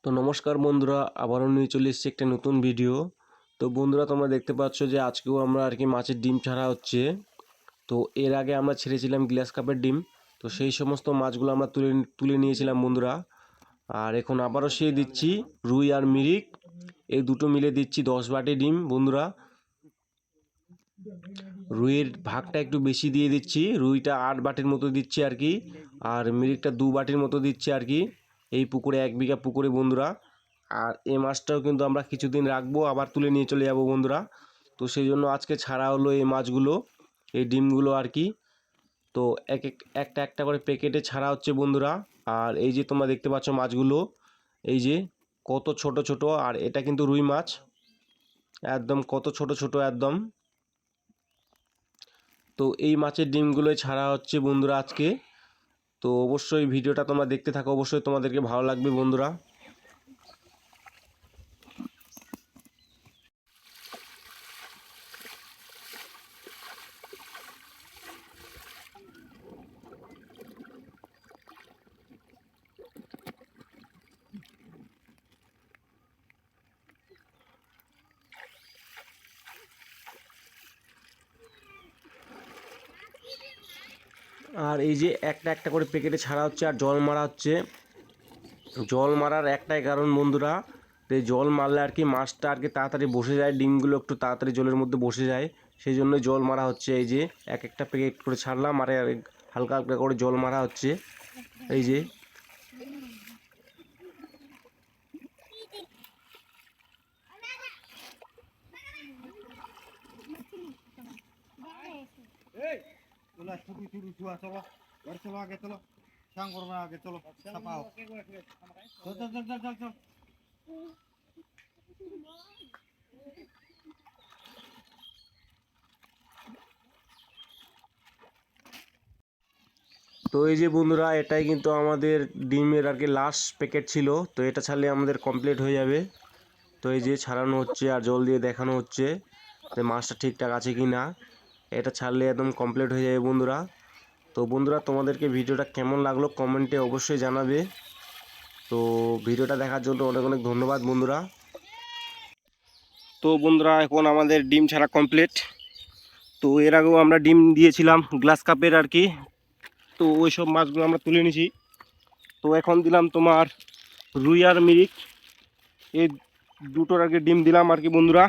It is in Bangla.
তো নমস্কার বন্ধুরা, আবারও নিয়ে চলে এসেছি একটা নতুন ভিডিও। তো বন্ধুরা, তোমরা দেখতে পাচ্ছ যে আজকেও আমরা মাছের ডিম ছাড়া হচ্ছে। তো এর আগে আমরা ছেড়েছিলাম গ্লাস কাপের ডিম। তো সেই সমস্ত মাছগুলো আমরা তুলে নিয়েছিলাম বন্ধুরা। আর এখন আবারও সেই দিচ্ছি রুই আর মিরিক, এই দুটো মিলে দিচ্ছি 10 বাটি ডিম বন্ধুরা। রুইয়ের ভাগটা একটু বেশি দিয়ে দিচ্ছি, রুইটা 8 বাটির মতো দিচ্ছি আর কি, আর মিরিকটা 2 বাটির মতো দিচ্ছি আর কি, এই পুকুরে 1 বিঘা পুকুরে বন্ধুরা। আর এই মাছটাও কিন্তু আমরা কিছুদিন রাখবো, আবার তুলে নিয়ে চলে যাব বন্ধুরা। তো সেই জন্য আজকে ছাড়া হলো এই মাছগুলো, এই ডিমগুলো আর কি। তো একটা একটা করে প্যাকেটে ছাড়া হচ্ছে বন্ধুরা। আর এই যে তোমরা দেখতে পাচ্ছ মাছগুলো, এই যে কত ছোট ছোট, আর এটা কিন্তু রুই মাছ, একদম কত ছোট ছোট একদম। তো এই মাছের ডিমগুলোই ছাড়া হচ্ছে বন্ধুরা আজকে। তো অবশ্যই ভিডিওটা তোমরা দেখতে থাকো, অবশ্যই তোমাদেরকে ভালো লাগবে বন্ধুরা। আর এই যে একটা একটা করে প্যাকেটে ছাড়া হচ্ছে আর জল মারা হচ্ছে। জল মারার একটাই কারণ বন্ধুরা, যে জল মারলে আর কি মাছটা আর কি তাড়াতাড়ি বসে যায়, ডিমগুলো একটু তাড়াতাড়ি জলের মধ্যে বসে যায়, সেই জন্যই জল মারা হচ্ছে। এই যে এক একটা প্যাকেট করে ছাড়লাম, আর হালকা হালকা করে জল মারা হচ্ছে। এই যে चलो आगे चलो शाम को आगे चलो छपाओ चल चल चल चल चल चल তো এই যে বন্ধুরা, এটাই কিন্তু আমাদের ডিমের আর কি লাস্ট প্যাকেট ছিল। তো এটা ছাড়লে আমাদের কমপ্লিট হয়ে যাবে। তো এই যে ছাড়ানো হচ্ছে আর জল দিয়ে দেখানো হচ্ছে যে মাছটা ঠিকঠাক আছে কি না। এটা ছাড়লে একদম কমপ্লিট হয়ে যাবে বন্ধুরা। তো বন্ধুরা, তোমাদেরকে ভিডিওটা কেমন লাগলো কমেন্টে অবশ্যই জানাবে। তো ভিডিওটা দেখার জন্য অনেক অনেক ধন্যবাদ বন্ধুরা। তো বন্ধুরা, এখন আমাদের ডিম ছাড়া কমপ্লিট। তো এর আগেও আমরা ডিম দিয়েছিলাম গ্লাস কাপের আর কি। তো ওই সব মাছগুলো আমরা তুলে নিয়েছি। তো এখন দিলাম তোমার রুই আর মিরিক, এই দুটোর আর কি ডিম দিলাম আর কি বন্ধুরা।